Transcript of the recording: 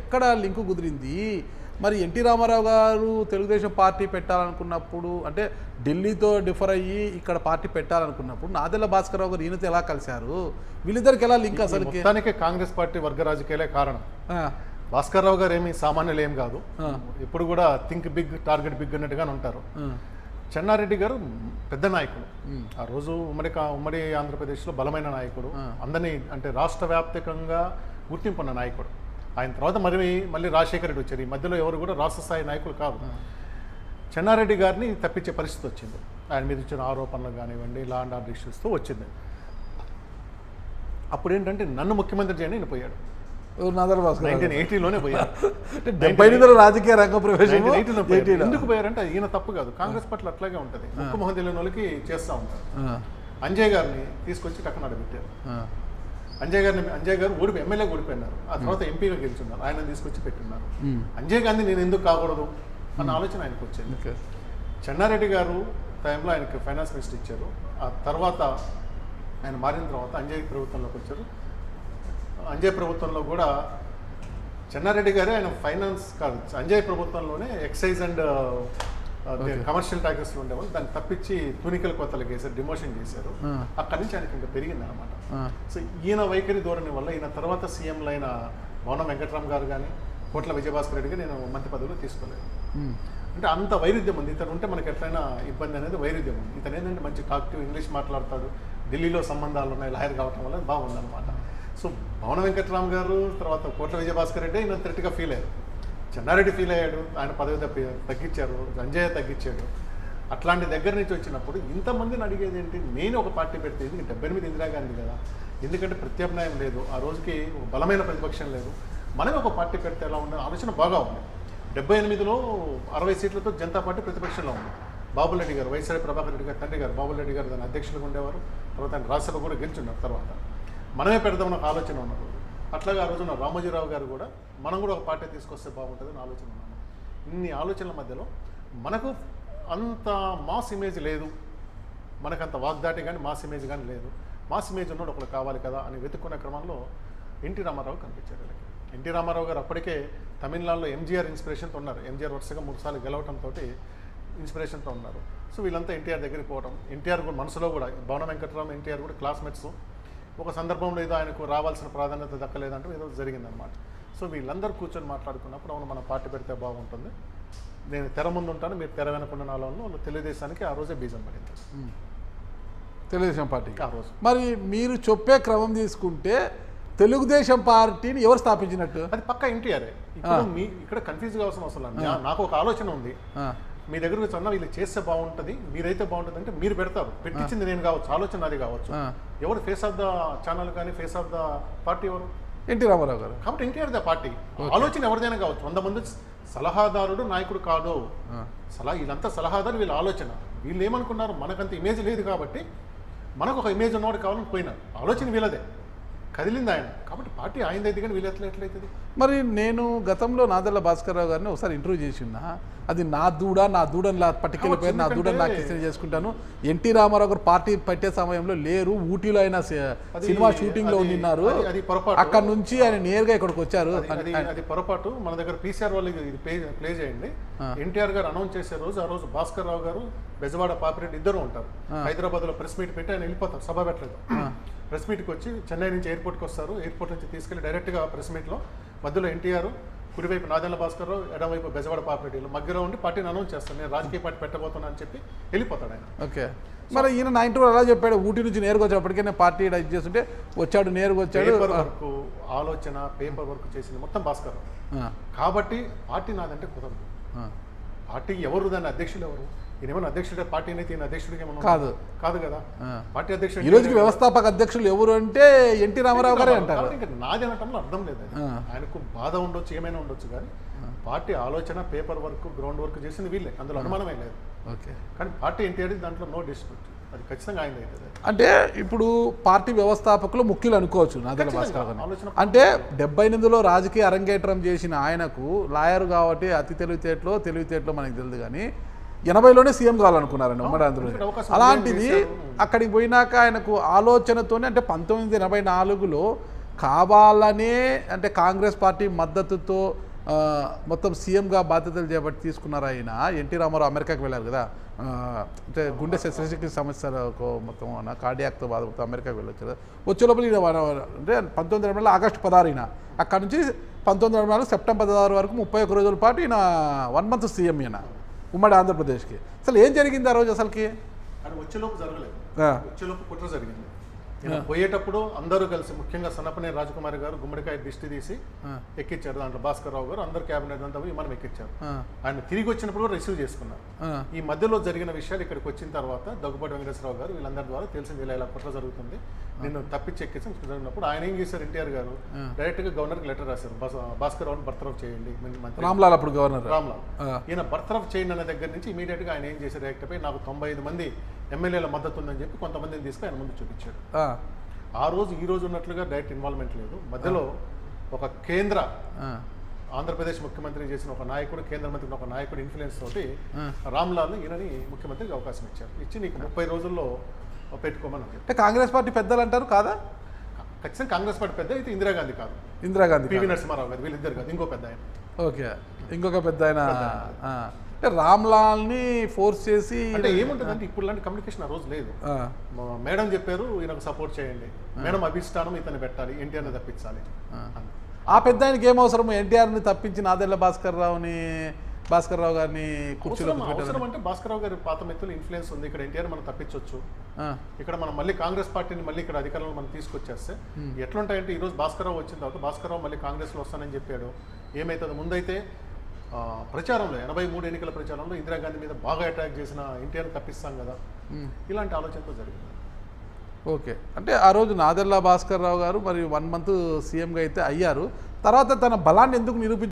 ఎక్కడ లింకు కుదిరింది? మరి ఎన్టీ రామారావు గారు తెలుగుదేశం పార్టీ పెట్టాలనుకున్నప్పుడు, అంటే ఢిల్లీతో డిఫర్ అయ్యి ఇక్కడ పార్టీ పెట్టాలనుకున్నప్పుడు నాదెళ్ల భాస్కరరావు గారు ఈయనతో ఎలా కలిశారు? వీళ్ళిద్దరికి ఎలా లింక్ అసలు? మొత్తానికి కాంగ్రెస్ పార్టీ వర్గ రాజకీయాలే కారణం. భాస్కర్రావు గారు ఏమి సామాన్యులు ఏం కాదు, ఎప్పుడు కూడా థింక్ బిగ్ టార్గెట్ బిగ్ అన్నట్టుగానే ఉంటారు. చెన్నారెడ్డి గారు పెద్ద నాయకుడు, ఆ రోజు ఉమ్మడి ఆంధ్రప్రదేశ్లో బలమైన నాయకుడు, అందరినీ అంటే రాష్ట్ర వ్యాప్తంగా గుర్తింపున్న నాయకుడు. ఆయన తర్వాత మళ్ళీ రాజశేఖర రెడ్డి వచ్చారు. ఈ మధ్యలో ఎవరు కూడా రాష్ట్ర స్థాయి నాయకులు కాదు. చెన్నారెడ్డి గారిని తప్పించే పరిస్థితి వచ్చింది. ఆయన మీద ఇచ్చిన ఆరోపణలు కానివ్వండి, లా అండ్ ఆర్డర్ ఇష్యూస్తో వచ్చింది. అప్పుడు ఏంటంటే నన్ను ముఖ్యమంత్రి చేయని నేను పోయాడు. 1980లోనే పోయారు. 79లో రాజకీయ రంగ ప్రవేశం. ఎందుకు పోయారంటే ఈయన తప్పు కాదు, కాంగ్రెస్ పట్ల అట్లాగే ఉంటుంది. ముఖ్యమంత్రి తెలియని వాళ్ళకి చేస్తూ ఉంటారు. అంజయ్ గారిని తీసుకొచ్చి టక్కన పెట్టారు. అంజయ్ గారు ఎమ్మెల్యే ఓడిపోయినారు, ఆ తర్వాత ఎంపీగా గెలుచున్నారు. ఆయన తీసుకొచ్చి పెట్టున్నారు. అంజయ్ గాంధీ నేను ఎందుకు కాకూడదు అన్న ఆలోచన ఆయనకు వచ్చింది. చెన్నారెడ్డి గారు టైంలో ఆయనకి ఫైనాన్స్ మినిస్టర్ ఇచ్చారు. ఆ తర్వాత ఆయన మారిన తర్వాత అంజయ్ ప్రభుత్వంలోకి వచ్చారు. అంజయ్ ప్రభుత్వంలో కూడా చెన్నారెడ్డి గారే ఆయన ఫైనాన్స్ కాదు, అంజయ్ ప్రభుత్వంలోనే ఎక్సైజ్ అండ్ కమర్షియల్ ట్యాక్సెస్లో ఉండేవాళ్ళు, దాన్ని తప్పించి తూనికల కొత్తలకు వేసారు, డిమోషన్ చేశారు. అక్కడి నుంచి ఆయనకి ఇంకా పెరిగింది అనమాట. సో ఈయన వైఖరి ధోరణి వల్ల ఈయన తర్వాత సీఎంలు అయిన భవనం వెంకటరామ్ గారు కానీ కోట్ల విజయభాస్కర్ రెడ్డి గారు నేను మంత్రి పదవిలో తీసుకోలేదు. అంటే అంత వైరుధ్యం ఉంది. ఇతను ఉంటే మనకి ఎట్లయినా ఇబ్బంది అనేది వైరుధ్యం ఉంది. ఇతను ఏంటంటే మంచి టాక్టివ్ ఇంగ్లీష్ మాట్లాడతాడు, ఢిల్లీలో సంబంధాలు ఉన్నాయి, లాయర్ కావటం వల్ల బాగుందన్నమాట. సో భవన వెంకటరామ్ గారు తర్వాత కోట్ల విజయభాస్కర్ రెడ్డి ఈయన థ్రెట్గా ఫీల్ అయ్యారు. చెన్నారెడ్డి ఫీల్ అయ్యాడు, ఆయన పదవి తగ్గించారు, అంజయ్య తగ్గించాడు. అట్లాంటి దగ్గర నుంచి వచ్చినప్పుడు ఇంతమందిని అడిగేది ఏంటి, నేను ఒక పార్టీ పెడితే ఇది 78 ఇందిరాగాంధీ కదా, ఎందుకంటే ప్రత్యామ్నాయం లేదు, ఆ రోజుకి బలమైన ప్రతిపక్షం లేదు, మనమే ఒక పార్టీ పెడితే ఎలా ఉండే ఆలోచన బాగా ఉంది. 78లో 60 సీట్లతో జనతా పార్టీ ప్రతిపక్షంలో ఉంది. బాబురెడ్డి గారు, వైఎస్ఆర్ ప్రభాకర్ రెడ్డి గారు తండ్రి గారు బాబురెడ్డి గారు దాని అధ్యక్షులుగా ఉండేవారు. తర్వాత ఆయన రాజ్యసభ కూడా గెలుచున్నారు. తర్వాత మనమే పెడదామన్న ఒక ఆలోచన ఉన్నారు. అట్లాగే ఆ రోజున రామోజీరావు గారు కూడా మనం కూడా ఒక పార్టీ తీసుకొస్తే బాగుంటుందని ఆలోచన ఉన్నాము. ఇన్ని ఆలోచనల మధ్యలో మనకు అంత మాస్ ఇమేజ్ లేదు, మనకంత వాగ్దాటి కానీ మాస్ ఇమేజ్ కానీ లేదు. మాస్ ఇమేజ్ ఉన్నాడు ఒకరు కావాలి కదా అని వెతుక్కునే క్రమంలో ఎన్టీ రామారావు కనిపించారు. ఎన్టీ రామారావు గారు అప్పటికే తమిళనాడులో ఎంజీఆర్ ఇన్స్పిరేషన్తో ఉన్నారు. ఎంజీఆర్ వరుసగా 3 సార్లు గెలవడంతో ఇన్స్పిరేషన్తో ఉన్నారు. సో వీళ్ళంతా ఎన్టీఆర్ దగ్గరికి పోవడం, ఎన్టీఆర్ కూడా మనసులో కూడా భవన వెంకటరామ్ ఎన్టీఆర్ కూడా క్లాస్మేట్స్. ఒక సందర్భంలో ఏదో ఆయనకు రావాల్సిన ప్రాధాన్యత దక్కలేదంటూ ఏదో జరిగిందనమాట. సో వీళ్ళందరూ కూర్చొని మాట్లాడుకున్నప్పుడు అవును మన పార్టీ పెడితే బాగుంటుంది, నేను తెర ముందు ఉంటాను, మీరు తెర వెనకుండా నాలో తెలుగుదేశానికి ఆ రోజే బీజం పడింది. తెలుగుదేశం పార్టీకి ఆ రోజు. మరి మీరు చెప్పే క్రమం తీసుకుంటే తెలుగుదేశం పార్టీని ఎవరు స్థాపించినట్టు? అది పక్కా ఎన్టీఆర్. ఇప్పుడు ఇక్కడ కన్ఫ్యూజ్ కావాల్సిన అవసరం లేదు. నాకు ఒక ఆలోచన ఉంది, మీ దగ్గర వచ్చి వీళ్ళు చేస్తే బాగుంటుంది, మీరైతే బాగుంటుంది అంటే మీరు పెడతారు. పెట్టించింది నేను కావచ్చు, ఆలోచన అది కావచ్చు. ఎవరు ఫేస్ ఆఫ్ ద ఛానల్ కానీ ఫేస్ ఆఫ్ ద పార్టీ ఎవరు? ఎన్టీ రామారావు గారు. కాబట్టి ఎన్టీఆర్ ద పార్టీ. ఆలోచన ఎవరిదైనా కావచ్చు. 100 మంది సలహాదారుడు నాయకుడు కాదు. వీళ్ళంతా సలహాదారు, వీళ్ళ ఆలోచన. వీళ్ళు ఏమనుకున్నారు, మనకంత ఇమేజ్ లేదు కాబట్టి మనకు ఒక ఇమేజ్ ఉన్నవాడు కావాలని పోయినారు. ఆలోచన వీళ్ళదే, కదిలింది ఆయన. కాబట్టి పార్టీ ఆయనదైతే కానీ వీళ్ళు ఎట్లయితుంది. మరి నేను గతంలో నాదెళ్ల భాస్కర్రావు గారిని ఒకసారి ఇంటర్వ్యూ చేసి ఉన్నా. అది నా దూడని పట్టుకెళ్ళి పేరు నా దూడని నాకు ఇష్టం చేసుకుంటాను. ఎన్టీ రామారావు గారు పార్టీ పెట్టే సమయంలో లేరు, ఊటీలో ఆయన సినిమా షూటింగ్ లో ఉన్నారు. అక్కడ నుంచి ఆయన నేరుగా ఇక్కడికి వచ్చారు. అది పొరపాటు. మన దగ్గర పీసీఆర్ వాళ్ళకి ఇది ప్లే చేయండి. ఎన్టీఆర్ గారు అనౌన్స్ చేసే రోజు, ఆ రోజు భాస్కర్ రావు గారు బెజవాడ పాపిరెడ్డి ఇద్దరు ఉంటారు. హైదరాబాద్ లో ప్రెస్ మీట్ పెట్టి ఆయన వెళ్ళిపోతారు, సభ పెట్టలేదు. ప్రెస్ మీట్కి వచ్చి చెన్నై నుంచి ఎయిర్పోర్ట్కి వస్తారు. ఎయిర్పోర్ట్ నుంచి తీసుకెళ్లి డైరెక్ట్గా ప్రెస్ మీట్లో మధ్యలో ఎన్టీఆర్, కుడివైపు నాదెళ్ల భాస్కర్రావు, ఎడమవైపు బెజవాడ పాపిరెడ్డిలో మధ్యలో ఉండి పార్టీని అనౌన్స్ చేస్తాను, నేను రాజకీయ పార్టీ పెట్టబోతున్నా అని చెప్పి వెళ్ళిపోతాడు ఆయన. ఓకే. మరి ఈయన 90 ఎలా చెప్పాడు, ఊటీ నుంచి నేరుగా వచ్చేప్పటికే నేను పార్టీ ఇది చేస్తుంటే వచ్చాడు, నేరుగా వచ్చాడు. పేపర్ వర్క్ ఆలోచన, పేపర్ వర్క్ చేసింది మొత్తం భాస్కర్. కాబట్టి పార్టీ నాదంటే కుదరదు. పార్టీ ఎవరు, దాని అధ్యక్షులు ఎవరు? ఈయన అధ్యక్షుడు, పార్టీ అయితే ఈయన అధ్యక్షుడికి ఏమన్నా కాదు కదా. పార్టీ అధ్యక్షుడు, ఈ రోజుకి వ్యవస్థాపక అధ్యక్షులు ఎవరు అంటే ఎన్టీ రామారావు గారే అంటారు. ఇంకా నాది అనటంలో అర్థం లేదు. ఆయనకు బాధ ఉండొచ్చు, ఏమైనా ఉండొచ్చు, కానీ పార్టీ ఆలోచన, పేపర్ వర్క్, గ్రౌండ్ వర్క్ చేసింది వీళ్ళే, అందులో అనుమానమే లేదు. ఓకే. కానీ పార్టీ ఎన్టీఆర్ దాంట్లో నో డిస్ప్యూట్, అది ఖచ్చితంగా ఆయన అవుతుంది. అంటే ఇప్పుడు పార్టీ వ్యవస్థాపకులు ముఖ్యులు అనుకోవచ్చు నాదెళ్ల భాస్కర్ గారు. అంటే 78లో రాజకీయ అరంగేట్రం చేసిన ఆయనకు లాయర్ కాబట్టి అతి తెలివితేటలో మనకి తెలియదు, కానీ 80లోనే సీఎం కావాలనుకున్నారండి ఉమ్మడి ఆంధ్రప్రదేశ్. అలాంటిది అక్కడికి పోయినాక ఆయనకు ఆలోచనతోనే, అంటే 1984లో కావాలనే అంటే కాంగ్రెస్ పార్టీ మద్దతుతో మొత్తం సీఎంగా బాధ్యతలు చేపట్టి తీసుకున్నారు ఆయన. ఎన్టీ రామారావు అమెరికాకి వెళ్ళారు కదా, అంటే గుండె శస్త్రచికిత్స సమస్యలకు మొత్తం కార్డియాక్తో బాధపడుతూ అమెరికాకి వెళ్ళొచ్చు కదా. వచ్చే లోపల ఈయన అంటే 1994 ఆగస్టు 16 ఈయన అక్కడ నుంచి 1994 సెప్టెంబర్ 16 వరకు 31 రోజుల పాటు ఈయన 1 మంత్ సీఎం ఈయన ఉమ్మడి ఆంధ్రప్రదేశ్కి. అసలు ఏం జరిగింది ఆ రోజు అసలుకి? అది వచ్చేలోపు జరగలేదు, వచ్చేలోపు కుట్ర జరిగింది. పోయేటప్పుడు అందరూ కలిసి, ముఖ్యంగా సన్నపనేని రాజకుమారి గారు గుమ్మడికాయ దిష్టి తీసి ఎక్కించారు. దాంట్లో భాస్కర్ రావు గారు అందరు క్యాబినెట్ అంతా విమానం ఎక్కించారు. ఆయన తిరిగి వచ్చినప్పుడు రిసీవ్ చేసుకున్నారు. ఈ మధ్యలో జరిగిన విషయాలు ఇక్కడికి వచ్చిన తర్వాత దగ్గుబాటి వెంకటేశ్వరరావు గారు వీళ్ళందరి ద్వారా తెలిసింది ఇలా కుట్ర జరుగుతుంది, నిన్ను తప్పించి ఎక్కించి జరిగినప్పుడు ఆయన ఏం చేశారు, ఎన్టీఆర్ గారు డైరెక్ట్గా గవర్నర్కి లెటర్ రాశారు, భాస్కర్ రావుని బర్తరఫ్ చేయండి. రామ్లాల్ అప్పుడు గవర్నర్ రామ్లాల్ ఈయన బర్తరఫ్ చేయండి అనే దగ్గర నుంచి ఇమీడియట్గా ఆయన ఏం చేశారు, రియాక్ట్ అయిపోయి నాకు 95 మంది ఎమ్మెల్యేల మద్దతు ఉందని చెప్పి కొంతమందిని తీసుకుని ఆయన ముందు చూపించాడు. ఆ రోజు ఈ రోజు ఉన్నట్లుగా డైరెక్ట్ ఇన్వాల్వ్మెంట్ లేదు. మధ్యలో ఒక కేంద్ర ఆంధ్రప్రదేశ్ ముఖ్యమంత్రి చేసిన ఒక నాయకుడు, కేంద్ర మంత్రి ఒక నాయకుడు ఇన్ఫ్లుయెన్స్ తోటి రామ్లాల్ ఈయనని ముఖ్యమంత్రికి అవకాశం ఇచ్చారు. ఇచ్చి నీకు 30 రోజుల్లో పెట్టుకోమని. అంటే కాంగ్రెస్ పార్టీ పెద్దలు అంటారు కాదా? ఖచ్చితంగా కాంగ్రెస్ పార్టీ పెద్ద అయితే ఇందిరాగాంధీ కాదు, ఇందిరాగాంధీ, పివి నరసింహారావు గారు, వీళ్ళిద్దరు కాదు, ఇంకో పెద్ద ఆయన. ఓకే, ఇంకొక పెద్ద ఆయన. అంటే రామ్లాల్ని ఫోర్స్ చేసి అంటే ఏముంటుందంటే ఇప్పుడు లాంటి కమ్యూనికేషన్ ఆ రోజు లేదు. మేడం చెప్పారు ఈయనకు సపోర్ట్ చేయండి, మేడం అభిష్టానం ఇతను పెట్టాలి, ఎన్టీఆర్ని తప్పించాలి. ఆ పెద్ద ఆయనకి ఏం అవసరం ఎన్టీఆర్ని తప్పించి నాదెళ్ల భాస్కర్ రావు గారిని కూర్చోలో అవసరం అంటే భాస్కర్ రావు గారి పాత మిత్రులు ఇన్ఫ్లుయెన్స్ ఉంది, ఇక్కడ ఎన్టీఆర్ మనం తప్పించవచ్చు, ఇక్కడ మనం మళ్ళీ కాంగ్రెస్ పార్టీని మళ్ళీ ఇక్కడ అధికారంలో మనం తీసుకొచ్చేస్తే ఎట్లుంటాయంటే ఈ రోజు భాస్కర్ రావు వచ్చిన తర్వాత భాస్కర్ రావు మళ్ళీ కాంగ్రెస్లో వస్తానని చెప్పాడు. ఏమైతుందో ముందైతే ప్రచారంలో 83 ఎన్నికల ప్రచారంలో ఇందిరాగాంధీ మీద బాగా అటాక్ చేసిన ఎన్టీఆర్ తప్పిస్తాం కదా, ఇలాంటి ఆలోచనతో జరిగింది. ఓకే, అంటే ఆ రోజు నాదెళ్ల భాస్కర్ రావు గారు మరి 1 మంత్ సీఎంగా అయితే అయ్యారు. తర్వాత తన బలాన్ని ఎందుకు నిరూపించారు?